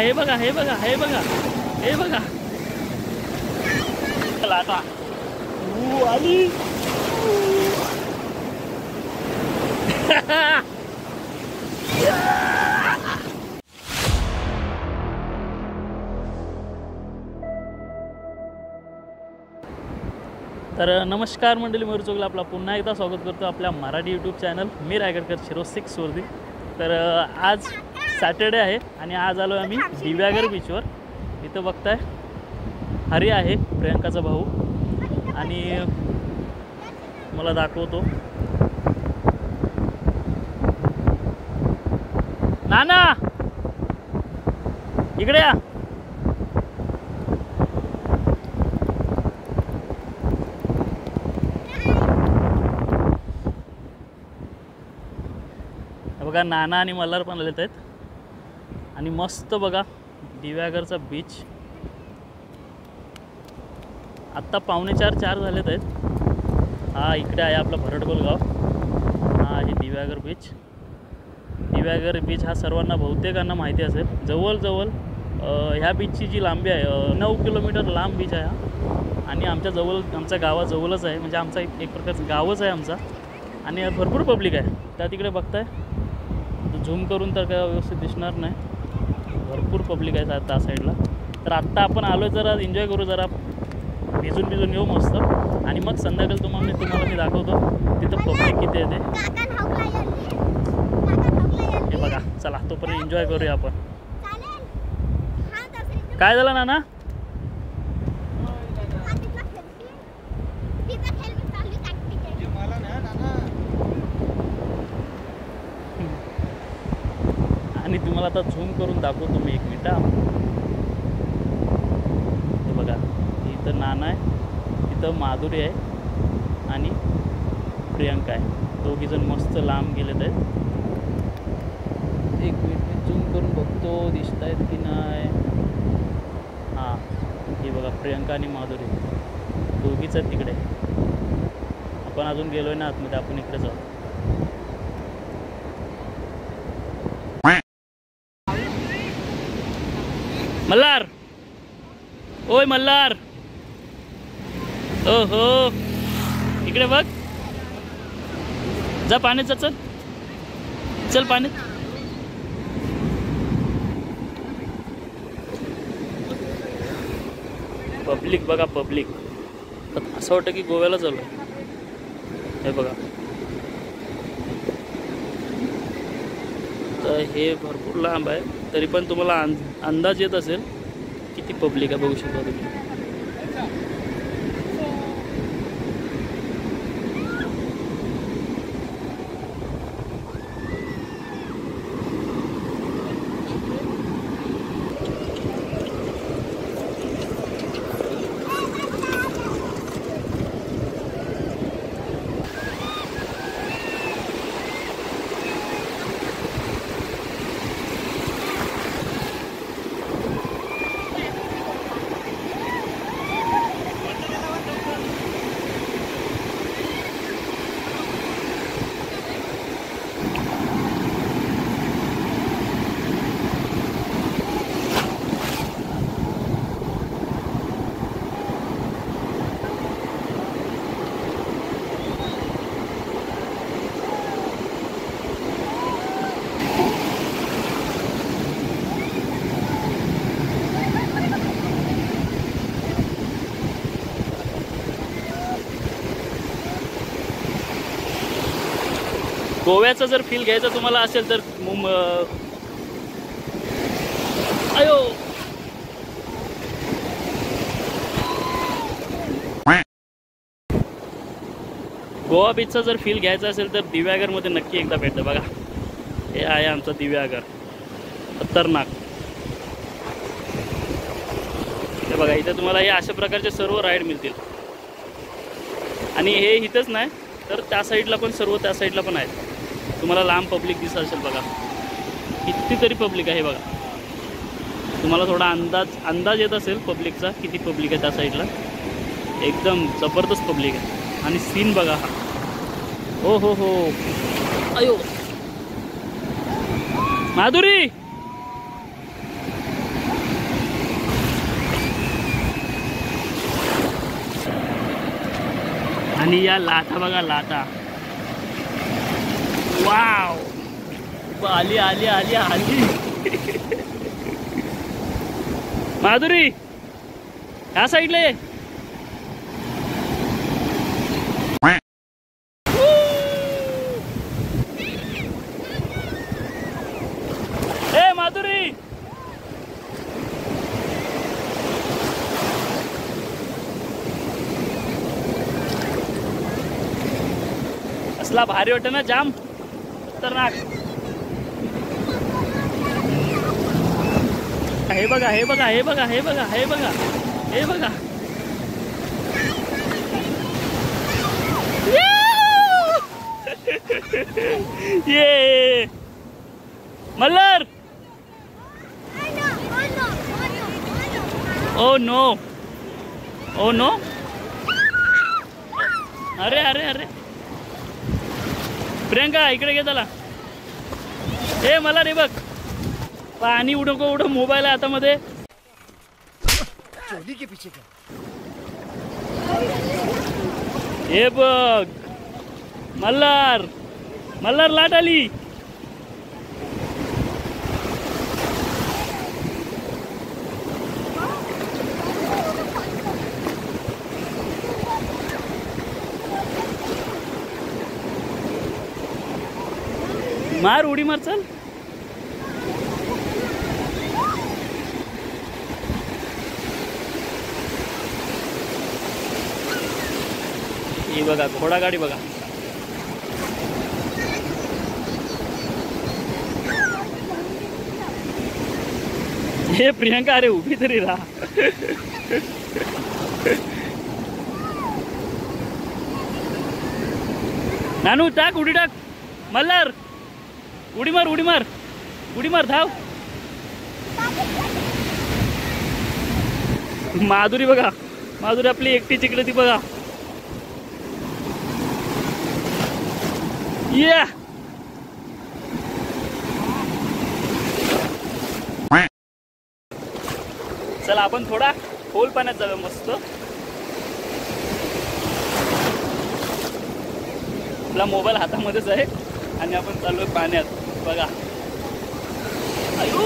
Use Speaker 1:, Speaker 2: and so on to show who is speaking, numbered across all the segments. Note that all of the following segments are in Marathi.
Speaker 1: हे बघा हे बघा हे बघा हे बघा चला आता आली तर नमस्कार मंडळी, मयूर चोगला आपला पुन्हा एकदा स्वागत करतो आपल्या मराठी यूट्यूब चॅनल मी रायगडकर 06 वरती। तर आज सॅटर्डे आहे आणि आज आलो आम्ही दिव्यागर बीचवर। इथं बघताय हरी आहे प्रियंकाचा भाऊ आणि मला दाखवतो नाना इकडे या। बघा नाना आणि मल्हार पण आलेत आहेत आणि मस्त बघा दिव्यागरचा बीच। आत्ता 4:45 झालेत आहेत। हा इकडे आहे आपला भरडगोल गाव, हा आहे दिव्यागर बीच। दिव्यागर बीच हा सर्वांना बहुतेकांना माहिती असेल। जवळजवळ ह्या बीचची जी लांबी आहे 9 किलोमीटर लांब बीच आहे हा आणि आमच्या गावाजवळच आहे, म्हणजे आमचा एक प्रकारचं गावच आहे आमचा आणि भरपूर पब्लिक आहे। त्या तिकडे बघताय झूम करून तर काय व्यवस्थित दिसणार नाही, भरपूर पब्लिक आहे त्या साईडला। तर आत्ता आपण आलो आहे, जरा एन्जॉय करू, जरा भिजून येऊ मस्त आणि मग संध्याकाळी तुम्हाला मी दाखवतो तिथं पब्लिक किती आहे ते। हे बघा चला तोपर्यंत एन्जॉय करूया आपण। काय झालं नाना? आणि तुम्हाला आता झूम करून दाखवतो मी, 1 मिनिट। हे बघा इथं नाना आहे, इथं माधुरी आहे आणि प्रियंका आहे, दोघीजण मस्त लांब गेलेत आहेत। 1 मिनिट मी झूम करून बघतो दिसत आहेत की नाही। हां हे बघा प्रियंका आणि माधुरी दोघीच आहेत तिकडे। आपण अजून गेलो आहे ना आतमध्ये, आपण इकडे जाऊ। मल्हार, ओय मल्हार, ओहो इकडे बघ, जा पाण्यात, चल पाण्यात। पब्लिक बघा, पब्लिक असं वाटतं की गोव्याला चालू आहे। हे बघा तर हे भरपूर लांब आहे, तरी पण तुम्हाला अंदाज येत असेल किती पब्लिक आहे, बघू शकता तुम्ही। गोव्याचा जर फील घ्यायचा तुम्हाला असेल तर आयो गोवा बीचचा जर फील घ्यायचा असेल तर दिव्यागरमध्ये नक्की एकदा भेटतं। बघा हे आहे आमचं दिव्यागर, खतरनाक। हे बघा इथे तुम्हाला हे अशा प्रकारचे सर्व राईड मिळतील आणि हे इथंच नाही तर त्या साईडला पण, सर्व त्या साईडला पण आहेत। तुम्हाला लांब पब्लिक दिसत असेल बघा, कितीतरी पब्लिक आहे बघा। तुम्हाला थोडा अंदाज येत असेल पब्लिकचा, किती पब्लिक आहे त्या साईडला। एकदम जबरदस्त पब्लिक आहे आणि सीन बघा हा, हो हो हो, अयो माधुरी आणि या लाटा बघा, लाटा. वाव, आली आली आली आली. माधुरी ह्या साईडला ये. ए माधुरी, असला भारी वाटत ना, जाम खतरनाक. हे बघा हे बघा हे बघा हे बघा हे बघा हे बघा. ये Malhar. Oh no, oh no. अरे अरे अरे प्रियंका इकडे घे त्याला. हे मला रे बघ, पाणी उडू को उडू, मोबाईल आहे हातामध्ये. हे बघ मल्हार, मल्हार लाट आली. मार, उडी मार, चल. ही बघा घोडा गाडी बघा. हे प्रियंका अरे उभी तरी राहा. नानू टाक, उडी टाक. मल्हार उडी मार, उडी मार, उडी मार, धाव. माधुरी बघा, माधुरी आपली एकटी चिकडे ती बघा. या चला आपण थोडा खोल पाण्यात जाऊया मस्त. आपला मोबाईल हातामध्येच आहे आणि आपण चाललोय पाण्यात बघा. अयो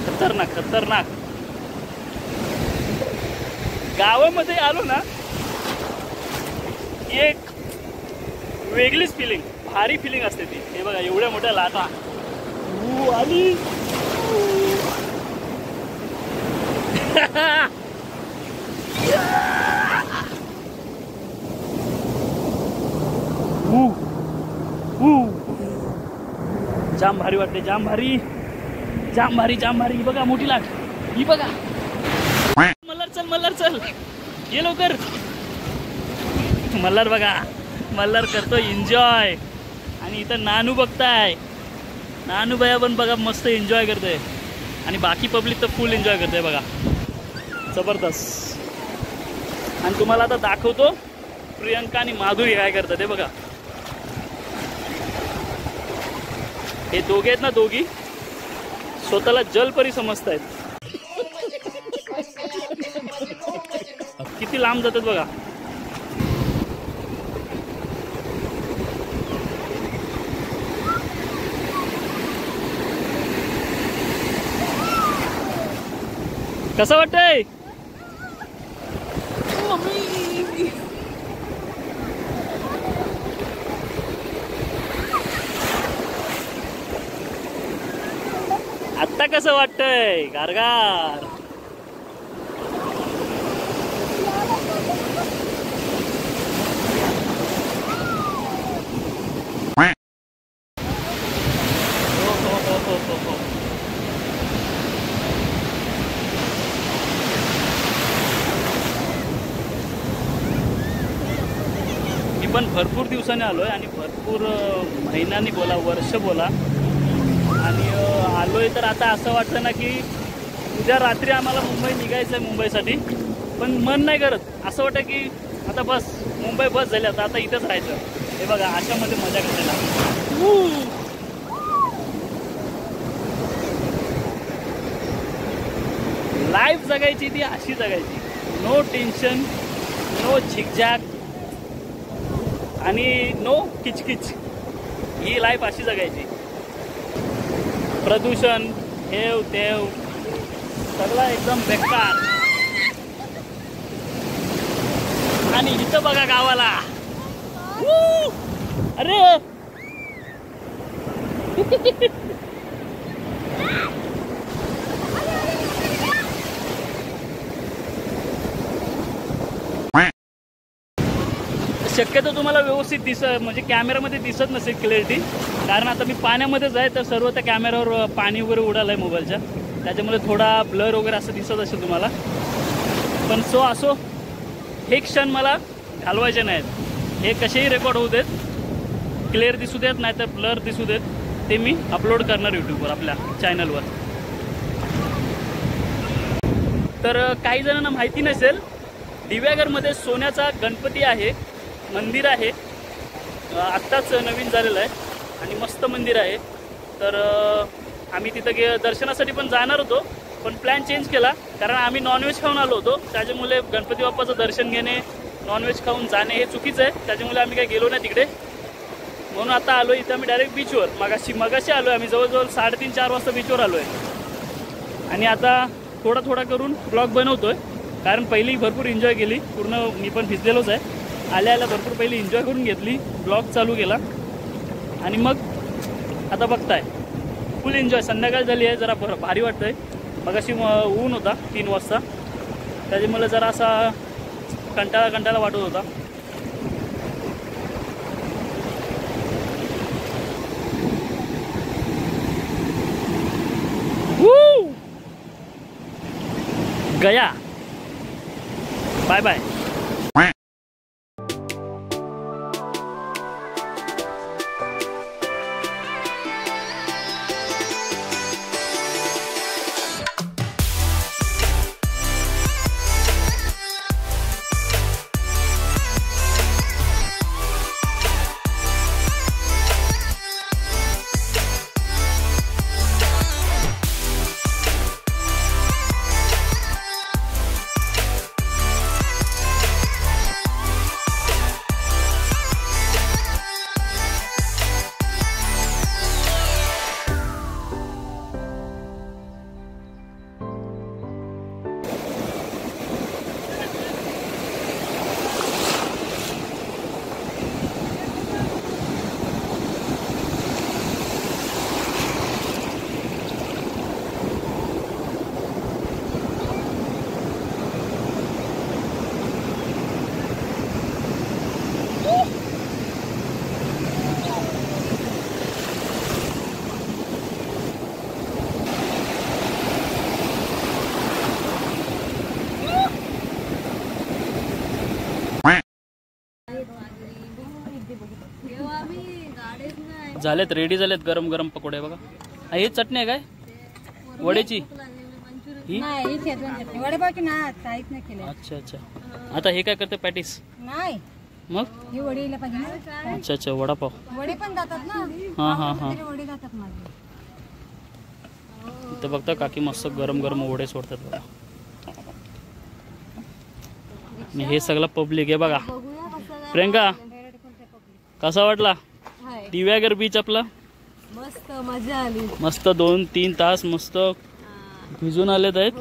Speaker 1: खतरनाक खतरनाक. गावामध्ये आलो ना, एक वेगळीच फिलिंग, भारी फिलिंग असते ती. हे बघा एवढ्या मोठ्या लाटा आली. जाम भारी वाटते, जाम भारी, जाम भारी, जाम भारी. बघा मोठी लाट ही बघा. मल्हार चल, मल्हार चल, ये लवकर. मल्हार बघा, मल्हार करतो एन्जॉय. आणि इथं नानू बघताय, नानू भैया पण बघा मस्त एन्जॉय करतोय. आणि बाकी पब्लिक तर फुल एन्जॉय करते बघा, जबरदस्त. आणि तुम्हाला आता दाखवतो प्रियंका आणि माधुरी काय करतात. हे बघा हे दोघे आहेत ना, दोघी स्वतःला जलपरी समजतायत. किती लांब जातात बघा. कसं वाटतंय? आता कसं वाटतंय? गारगार. मी पण भरपूर दिवसांनी आलोय आणि भरपूर महिन्यांनी बोला, वर्ष बोला, आणि आलोय तर आता असं वाटतं ना की उद्या रात्री आम्हाला मुंबई निघायचं आहे, मुंबईसाठी. पण मन नाही करत, असं वाटतं की आता बस मुंबई बस झाली, आता इथंच राहायचं. हे बघा अशामध्ये मजा करायला. लाईफ जगायची ती अशी जगायची, नो टेन्शन, नो झिकझॅक आणि नो किचकिच. ही लाईफ अशी जगायची. प्रदूषण हेव तेव सगळं एकदम बेकार. आणि इथं बघा गावाला, अरे शक्यतो तुम्हाला व्यवस्थित म्हणजे कॅमेरामध्ये दिसत नसेल क्लॅरिटी, कारण आता मी पाण्यामध्येच आहे, तर सर्व त्या कॅमेऱ्यावर पाणी वगैरे उडालं आहे मोबाईलच्या, त्याच्यामुळे थोडा ब्लर वगैरे असं दिसत असेल तुम्हाला. पण असो, हे क्षण मला घालवायचे नाहीत. हे कसेही रेकॉर्ड होऊ देत, क्लिअर दिसू देत, नाही तर ब्लर दिसू देत, ते मी अपलोड करणार यूट्यूबवर आपल्या चॅनलवर. तर काही जणांना माहिती नसेल, दिव्यागरमध्ये सोन्याचा गणपती आहे, मंदिर आहे, आत्ताच नवीन झालेलं आहे आणि मस्त मंदिर आहे. तर आम्ही तिथं दर्शनासाठी पण जाणार होतो, पण प्लॅन चेंज केला, कारण आम्ही नॉनव्हेज खाऊन आलो होतो. त्याच्यामुळे गणपती बाप्पाचं दर्शन घेणे, नॉनव्हेज खाऊन जाणे हे चुकीचं आहे. त्याच्यामुळे आम्ही काही गेलो नाही तिकडे. म्हणून आता आलो इथं आम्ही डायरेक्ट बीचवर. मगाशी आलो आम्ही, जवळजवळ 3:30-4 वाजता बीचवर आलो आहे. आणि आता थोडा करून ब्लॉग बनवतोय, कारण पहिली भरपूर एन्जॉय केली, पूर्ण मी पण भिजलेलोच आहे. आल्या भरपूर पहिली एन्जॉय करून घेतली, ब्लॉग चालू केला आणि मग आता बघताय फुल एन्जॉय. संध्याकाळ झाली आहे, जरा भारी वाटतंय. मगाशी ऊन होता 3 वाजता, त्याच्यामुळे जरा असा कंटाळा वाटत होता. गया, बाय बाय. झालेत, रेडी झालेत गरम गरम पकोडे. बघा, ही चटणी आहे काय वड्याची? ही
Speaker 2: वडेपावची ना काहीच नाही केलं.
Speaker 1: अच्छा. आता हे काय करते, पॅटीस?
Speaker 2: नाही,
Speaker 1: मग
Speaker 2: हे वडीला पाहिजे.
Speaker 1: अच्छा, वडापाव.
Speaker 2: वडे पण जातात ना.
Speaker 1: हा.
Speaker 2: वडे जातात माझे.
Speaker 1: इथं बघता काकी मस्त गरम गरम वडे सोडतात बघा. आणि हे सगळं पब्लिक आहे बघा. प्रियंका, कसा वाटला दिव्यागर बीच आपला?
Speaker 2: मस्त मजा आली.
Speaker 1: मस्त 2-3 तास मस्त भिजून आलेत आहेत,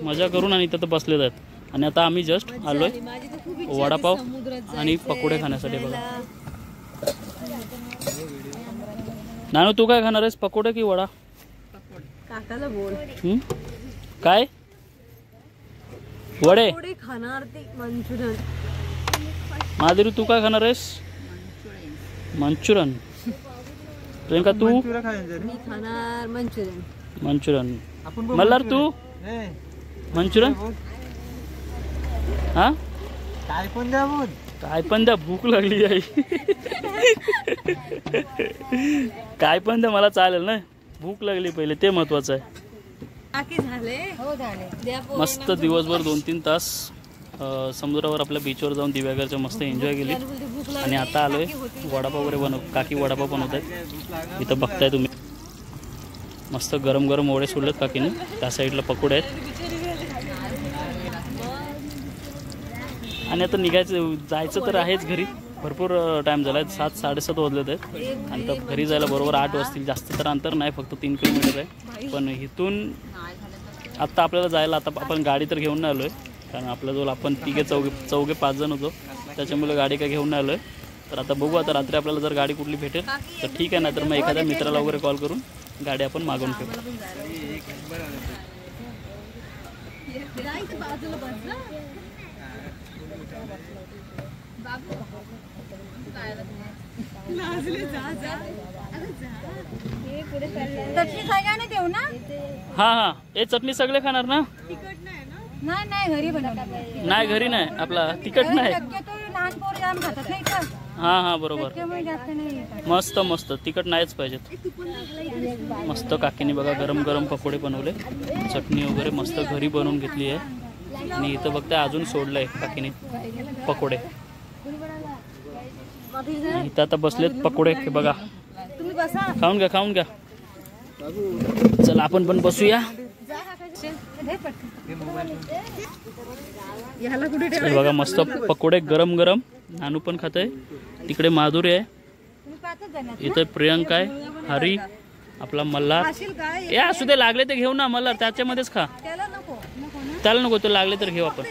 Speaker 1: मजा करून आणि इथं बसलेत आहेत. आणि आता आम्ही जस्ट आलोय वडापाव आणि पकोडे खाण्यासाठी बघा. नानू, तू काय खाणार आहेस, पकोडे की वडा?
Speaker 2: काकाला बोल.
Speaker 1: काय वडे
Speaker 2: खाणार ते मंचुरियन.
Speaker 1: माधुरी, तू काय खाणार आहेस? मंचुरियन. प्रियंका, तू?
Speaker 2: मी खाणार मंचुरियन.
Speaker 1: मल्हार, तू? मंचुरियन. हा, काय पण द्या, भूक लागली आहे. काय पण द्या, मला चालेल ना, भूक लागली पहिले, ते महत्वाचं आहे. मस्त दिवसभर 2-3 तास समुद्रावर आपल्या बीचवर जाऊन दिव्यागरच्या मस्त एन्जॉय केली. आणि आता आलोय वडापाव वगैरे काकी वडापाव बनवत आहेत. इथं बघताय तुम्ही, मस्त गरम गरम वडे सोडलेत काकीने. त्या साईडला पकोडे आहेत. आणि आता निघायचं जायचं तर आहेच घरी. भरपूर टाईम झाला आहे, 7 साडेसात वाजलेत आहेत आणि तर घरी जायला बरोबर 8 वाजतील. जास्त तर अंतर नाही, फक्त 3 किलोमीटर आहे. पण इथून आत्ता आपल्याला जायला आता आपण गाडी तर घेऊन नाही आलो आहे, कारण आपल्याजवळ आपण चौघे 5 जण होतो, त्याच्यामुळे गाडी काय घेऊन नाही आलो आहे. तर आता बघू, आता रात्री आपल्याला जर गाडी कुठली भेटेल तर ठीक आहे, नाही तर मग एखाद्या मित्राला वगैरे कॉल करून गाडी आपण मागवून घेऊ. हां हां, हे चटणी सगळे खाणार ना?
Speaker 2: नाही घरी बनवलं.
Speaker 1: नाही घरी नाही, आपला तिखट नाही. हां हां बरोबर. मस्त मस्त तिखट नाहीच पाहिजेत. मस्त काकीने बघा गरम गरम पकोडे बनवले, चटणी वगैरे मस्त घरी बनवून घेतली आहे. आणि इथं बघता अजून सोडलंय काकीने पकोडे. इथं आता बसलेत पकोडे बघा. खाऊन घ्या खाऊन घ्या. चला आपण पण बसूया. बघा मस्त पकोडे गरम गरम. नानू पण खातोय, तिकडे माधुरी आहे, इथे प्रियंका आहे, हरी, आपला मल्हार. हे असू दे, लागले ते घेऊ ना मल्हार, त्याच्यामध्येच खा. त्याला नको, तो लागले तर घेऊ आपण.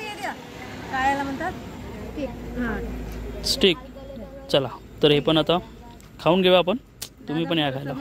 Speaker 1: स्टिक. चला तर हे पण आता खाऊन घेऊ आपण. तुम्ही पण या खायला.